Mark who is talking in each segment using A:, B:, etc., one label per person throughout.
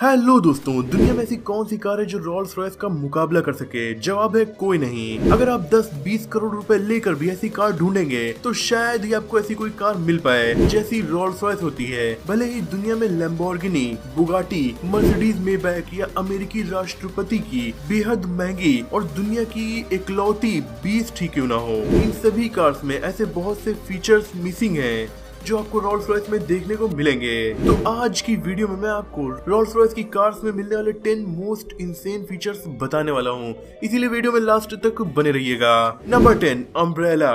A: Hello दोस्तों, दुनिया में ऐसी कौन सी कार है जो रोल्स रॉयस का मुकाबला कर सके? जवाब है कोई नहीं। अगर आप 10-20 करोड़ रुपए लेकर भी ऐसी कार ढूंढेंगे तो शायद ही आपको ऐसी कोई कार मिल पाए जैसी रोल्स रॉयस होती है। भले ही दुनिया में लैम्बोर्गिनी, बुगाटी, मर्सिडीज मेबैक या अमेरिकी राष्ट्रपति की बेहद महंगी और दुनिया की इकलौती बीस्ट ही क्यों ना हो, इन सभी कार्स में ऐसे बहुत से फीचर्स मिसिंग हैं जो आपको रोल्स रॉयस में देखने को मिलेंगे। तो आज की वीडियो में मैं आपको रोल्स रॉयस की कार्स में मिलने वाले 10 मोस्ट इंसेन फीचर्स बताने वाला हूँ, इसीलिए वीडियो में लास्ट तक बने रहिएगा। Number 10, umbrella.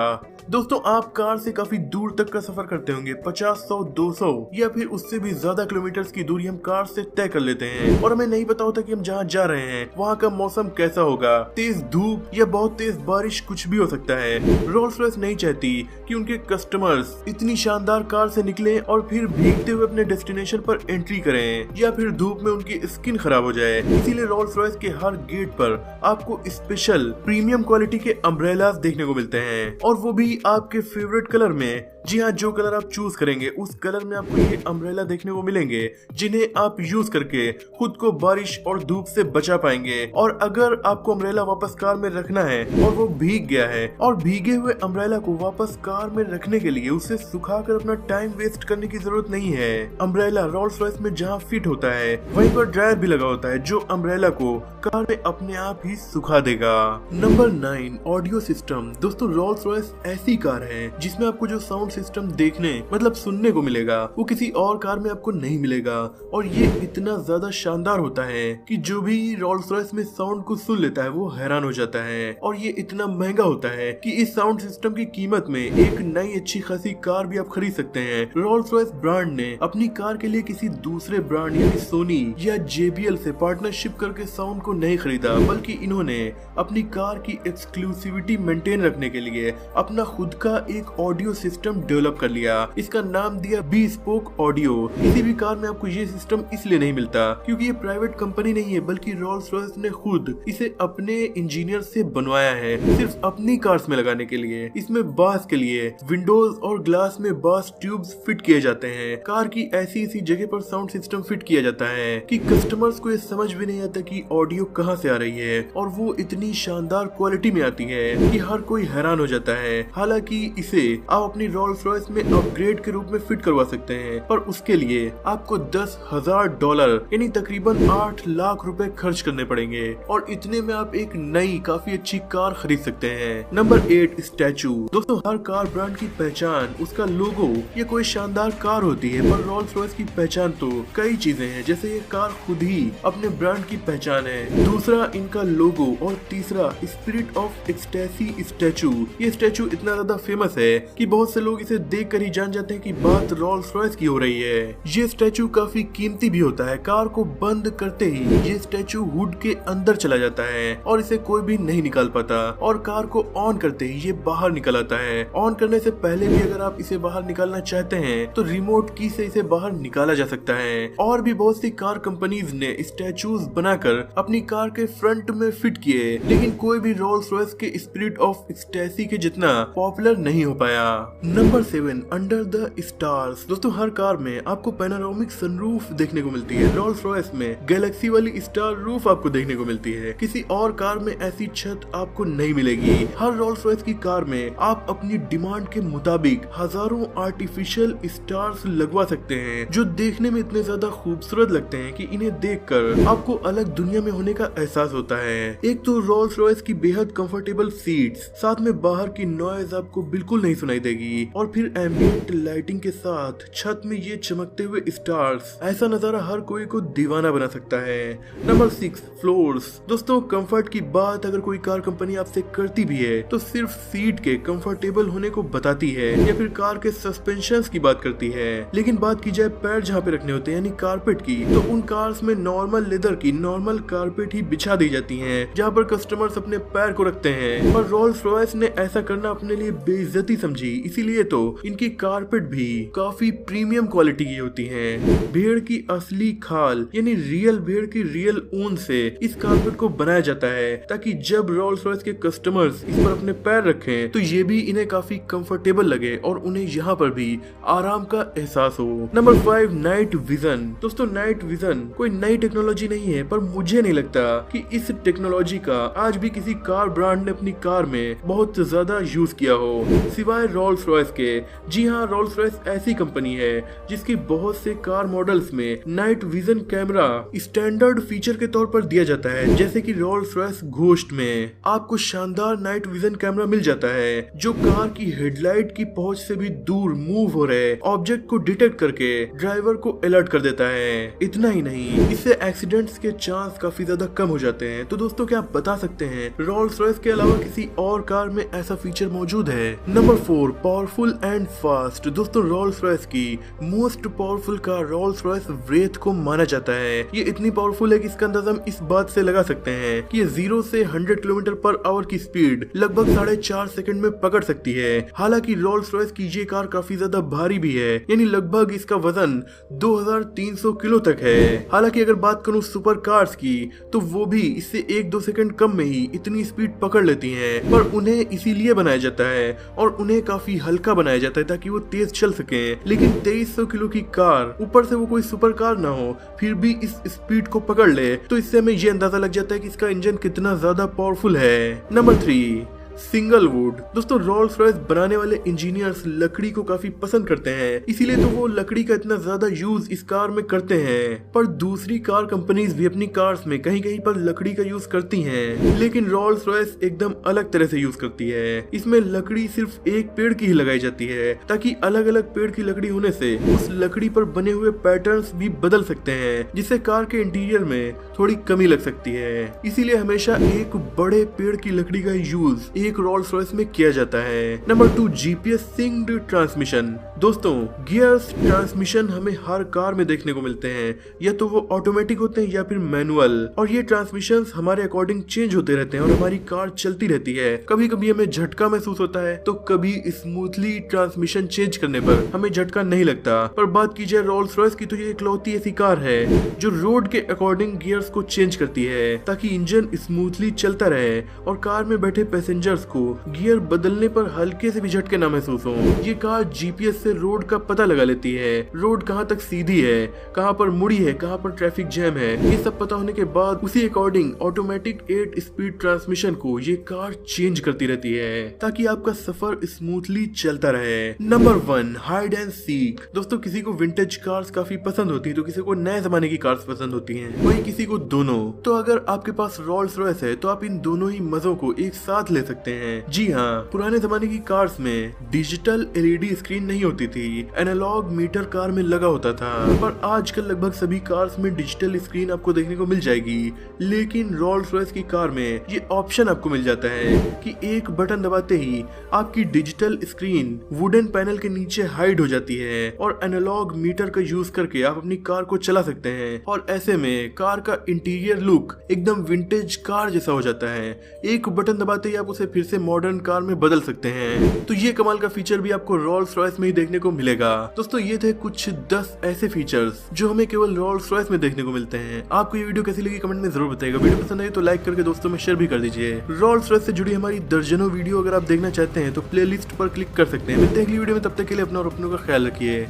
A: दोस्तों, आप कार से काफी दूर तक का सफर करते होंगे, 50, 100, 200 या फिर उससे भी ज्यादा किलोमीटर की दूरी हम कार से तय कर लेते हैं और हमें नहीं पता होता कि हम जहाँ जा रहे हैं वहाँ का मौसम कैसा होगा, तेज धूप या बहुत तेज बारिश, कुछ भी हो सकता है। रोल्स रॉयस नहीं चाहती कि उनके कस्टमर्स इतनी शानदार कार से निकलें और फिर भीगते हुए अपने डेस्टिनेशन पर एंट्री करें या फिर धूप में उनकी स्किन खराब हो जाए। इसीलिए रोल्स रॉयस के हर गेट पर आपको स्पेशल प्रीमियम क्वालिटी के अम्ब्रेलास देखने को मिलते हैं, और वो भी आपके फेवरेट कलर में। जी हाँ, जो कलर आप चूज करेंगे उस कलर में आपको ये अम्ब्रेला देखने को मिलेंगे जिन्हें आप यूज करके खुद को बारिश और धूप से बचा पाएंगे। और अगर आपको अम्ब्रेला वापस कार में रखना है और वो भीग गया है, और भीगे हुए अम्ब्रेला को वापस कार में रखने के लिए उसे सुखाकर अपना टाइम वेस्ट करने की जरूरत नहीं है। अम्ब्रेला रोल्स रॉयस में जहाँ फिट होता है वहीं पर ड्रायर भी लगा होता है जो अम्ब्रेला को कार में अपने आप ही सुखा देगा। Number 9, audio system. दोस्तों, रोल्स रॉयस ऐसी कार है जिसमें आपको जो साउंड सिस्टम देखने मतलब सुनने को मिलेगा वो किसी और कार में आपको नहीं मिलेगा, और ये इतना ज्यादा शानदार होता है कि जो भी रोल्स रॉयस में साउंड को सुन लेता है वो हैरान हो जाता है। और ये इतना महंगा होता है कि इस साउंड सिस्टम की कीमत में एक नई अच्छी खासी कार भी आप खरीद सकते हैं। रोल्स रॉयस ब्रांड ने अपनी कार के लिए किसी दूसरे ब्रांड यानी सोनी या JBL से पार्टनरशिप करके साउंड को नहीं खरीदा, बल्कि इन्होंने अपनी कार की एक्सक्लूसिविटी मेंटेन रखने के लिए अपना खुद का एक ऑडियो सिस्टम डेवलप कर लिया। इसका नाम दिया bespoke ऑडियो। किसी भी कार में आपको ये सिस्टम इसलिए नहीं मिलता क्योंकि ये प्राइवेट कंपनी नहीं है, बल्कि रोल्स रॉयस ने खुद इसे अपने इंजीनियर से बनवाया है सिर्फ अपनी कार्स में लगाने के लिए। इसमें बास के लिए विंडोज और ग्लास में बास ट्यूब्स फिट किए जाते हैं। कार की ऐसी जगह पर साउंड सिस्टम फिट किया जाता है कि कस्टमर्स को ये समझ भी नहीं आता कि ऑडियो कहाँ से आ रही है, और वो इतनी शानदार क्वालिटी में आती है कि हर कोई हैरान हो जाता है। हालांकि इसे आप अपनी रोल्स रॉयस में अपग्रेड के रूप में फिट करवा सकते हैं, पर उसके लिए आपको $10,000 यानी तकरीबन 8 लाख रुपए खर्च करने पड़ेंगे, और इतने में आप एक नई काफी अच्छी कार खरीद सकते हैं। Number 8, statue. दोस्तों, हर कार ब्रांड की पहचान उसका लोगो या कोई शानदार कार होती है, पर रोल्स रॉयस की पहचान तो कई चीजें हैं, जैसे ये कार खुद ही अपने ब्रांड की पहचान है, दूसरा इनका लोगो, और तीसरा स्पिरिट ऑफ एक्सटेसी स्टैचू। ये स्टैचू इतना ज्यादा फेमस है कि बहुत से लोग इसे देखकर ही जान जाते हैं कि बात रोल्स रॉयस की हो रही है। ये स्टैचू काफी कीमती भी होता है। कार को बंद करते ही ये स्टैचू हुड के अंदर चला जाता है और इसे कोई भी नहीं निकाल पाता, और कार को ऑन करते ही ये बाहर निकल आता है। ऑन करने से पहले भी अगर आप इसे बाहर निकालना चाहते हैं तो रिमोट की से इसे बाहर निकाला जा सकता है। और भी बहुत सी कार कंपनीज ने स्टैचूज बनाकर अपनी कार के फ्रंट में फिट किए, लेकिन कोई भी रोल्स रॉयस के स्पिरिट ऑफ एक्सटेसी के जितना पॉपुलर नहीं हो पाया। Number 7, under the stars. दोस्तों, हर कार में आपको पैनोरामिक सनरूफ देखने को मिलती है। रोल्स रॉयस में गैलेक्सी वाली स्टार रूफ आपको देखने को मिलती है। किसी और कार में ऐसी छत आपको नहीं मिलेगी। हर रोल्स रॉयस की कार में आप अपनी डिमांड के मुताबिक हजारों आर्टिफिशियल स्टार्स लगवा सकते हैं जो देखने में इतने ज्यादा खूबसूरत लगते हैं कि इन्हें देखकर आपको अलग दुनिया में होने का एहसास होता है। एक तो रोल्स रॉयस की बेहद कंफर्टेबल सीट्स, साथ में बाहर की नॉइज आपको बिल्कुल नहीं सुनाई देगी, और फिर एम्बिएंट लाइटिंग के साथ छत में ये चमकते हुए स्टार्स, ऐसा नजारा हर कोई को दीवाना बना सकता है। Number 6, floors. दोस्तों, कंफर्ट की बात अगर कोई कार कंपनी आपसे करती भी है तो सिर्फ सीट के कंफर्टेबल होने को बताती है या फिर कार के सस्पेंशन की बात करती है, लेकिन बात की जाए पैर जहाँ पे रखने होते हैं यानी कारपेट की, तो उन कार्स में नॉर्मल लेदर की नॉर्मल कारपेट ही बिछा दी जाती है जहाँ पर कस्टमर्स अपने पैर को रखते हैं। पर रोल्स रॉयस ने ऐसा करना अपने लिए बेइज्जती समझी, इसीलिए देखे तो इनकी कारपेट भी काफी प्रीमियम क्वालिटी की होती हैं। भेड़ की असली खाल यानी रियल भेड़ की रियल ऊन से इस कारपेट को बनाया जाता है ताकि जब रोल्स रॉयस के कस्टमर्स इस पर अपने पैर रखें तो ये भी इन्हें काफी कंफर्टेबल लगे और उन्हें यहाँ पर भी आराम का एहसास हो। Number 5, night vision. दोस्तों नाइट विजन कोई नई टेक्नोलॉजी नहीं है, पर मुझे नहीं लगता कि इस टेक्नोलॉजी का आज भी किसी कार ब्रांड ने अपनी कार में बहुत ज्यादा यूज किया हो सिवाय रोल्स रॉयस के। जी हाँ, रोल्स रॉयस ऐसी कंपनी है जिसकी बहुत से कार मॉडल्स में night vision camera standard feature के तौर पर दिया जाता है। जैसे कि रोल्स रॉयस घोस्ट में आपको शानदार नाइट विजन कैमरा मिल जाता है जो कार की हेडलाइट की पहुंच से भी दूर मूव हो रहे ऑब्जेक्ट को डिटेक्ट करके ड्राइवर को अलर्ट कर देता है। इतना ही नहीं, इससे एक्सीडेंट्स के चांस काफी ज्यादा कम हो जाते हैं। तो दोस्तों क्या आप बता सकते हैं रोल्स रॉयस के अलावा किसी और कार में ऐसा फीचर मौजूद है? Number 4, powerful and fast. दोस्तों रोल्स रॉयस की most powerful car Rolls Royce व्रेथ को माना जाता है। ये इतनी पावरफुल है कि इसका अंदाजा हम इस बात से लगा सकते हैं कि ये 0 से 100 किलोमीटर पर आवर की स्पीड लगभग 4.5 सेकंड में पकड़ सकती है। हालांकि रोल्स रॉयस की ये कार काफी ज्यादा भारी भी है, यानी लगभग इसका वजन 2300 किलो तक है। हालांकि अगर बात करूं सुपर कार्स की तो वो भी इससे 1-2 सेकंड कम में ही इतनी स्पीड पकड़ लेती हैं, पर उन्हें इसीलिए बनाया जाता है और उन्हें काफी हल्का बनाया जाता है ताकि वो तेज चल सके। लेकिन 2300 किलो की कार, ऊपर से वो कोई सुपर कार ना हो, फिर भी इस स्पीड को पकड़ ले तो इससे हमें ये अंदाजा लग जाता है कि इसका इंजन कितना ज्यादा पावरफुल है। Number 3, single would. दोस्तों रोल्स रॉयस बनाने वाले इंजीनियर्स लकड़ी को काफी पसंद करते हैं, इसीलिए तो वो लकड़ी का इतना ज्यादा यूज इस कार में करते हैं। पर दूसरी कार कंपनीज भी अपनी कार्स में कहीं कहीं पर लकड़ी का यूज करती हैं, लेकिन रोल्स रॉयस एकदम अलग तरह से यूज करती है। इसमें लकड़ी सिर्फ एक पेड़ की ही लगाई जाती है ताकि अलग अलग पेड़ की लकड़ी होने से उस लकड़ी पर बने हुए पैटर्न्स भी बदल सकते हैं, जिससे कार के इंटीरियर में थोड़ी कमी लग सकती है। इसीलिए हमेशा एक बड़े पेड़ की लकड़ी का यूज एक रोल्स रॉयस में किया जाता है। Number 2, GPS synced transmission. दोस्तों गियर्स ट्रांसमिशन हमें हर कार में देखने को मिलते हैं, या तो वो ऑटोमेटिक होते हैं या फिर मैनुअल, और ये ट्रांसमिशंस हमारे अकॉर्डिंग चेंज होते रहते हैं और हमारी कार चलती रहती है। कभी कभी हमें झटका महसूस होता है तो कभी स्मूथली ट्रांसमिशन चेंज करने पर हमें झटका नहीं लगता। पर बात की जाए रोल्स रॉयस की तो ये इकलौती ऐसी कार है जो रोड के अकॉर्डिंग गियर्स को चेंज करती है ताकि इंजन स्मूथली चलता रहे और कार में बैठे पैसेंजर्स को गियर बदलने पर हल्के से भी झटके ना महसूस हो। ये कार जीपीएस से रोड का पता लगा लेती है, रोड कहाँ तक सीधी है, कहाँ पर मुड़ी है, कहाँ पर ट्रैफिक जैम है। ये सब पता होने के बाद उसी अकॉर्डिंग ऑटोमेटिक 8 स्पीड ट्रांसमिशन को ये कार चेंज करती रहती है ताकि आपका सफर स्मूथली चलता रहे। Number 1, hide and seek. दोस्तों किसी को विंटेज कार्स काफी पसंद होती है तो किसी को नए जमाने की कार्स पसंद होती हैं, वही किसी को दोनों। तो अगर आपके पास रोल्स रॉयस है तो आप इन दोनों ही मजों को एक साथ ले सकते हैं। जी हाँ, पुराने जमाने की कार्स में डिजिटल एलईडी स्क्रीन नहीं होती थी, एनालॉग मीटर कार में लगा होता था, पर आजकल लगभग सभी कार्स में डिजिटल स्क्रीन आपको देखने को मिल जाएगी। लेकिन रोल्स रॉयस की कार में ये ऑप्शन आपको मिल जाता है कि एक बटन दबाते ही आपकी डिजिटल स्क्रीन वुडन पैनल के नीचे हाइड हो जाती है और एनालॉग मीटर का यूज करके आप अपनी कार को चला सकते हैं और ऐसे में कार का इंटीरियर लुक एकदम विंटेज कार जैसा हो जाता है। एक बटन दबाते ही आप उसे फिर से मॉडर्न कार में बदल सकते हैं। तो ये कमाल का फीचर भी आपको रोल्स रॉयस में ही देखने को मिलेगा। दोस्तों ये थे कुछ 10 ऐसे फीचर्स जो हमें केवल रोल्स रॉयस में देखने को मिलते हैं। आपको ये वीडियो कैसी लगी कमेंट में जरूर बताइएगा। वीडियो पसंद आई तो लाइक करके दोस्तों में शेयर भी कर दीजिए। रोल्स रॉयस से जुड़ी हमारी दर्जनों वीडियो अगर आप देखना चाहते हैं तो प्लेलिस्ट पर क्लिक कर सकते हैं। मिलते हैं अगली वीडियो में, तब तक के लिए अपना और अपनों का ख्याल रखिए।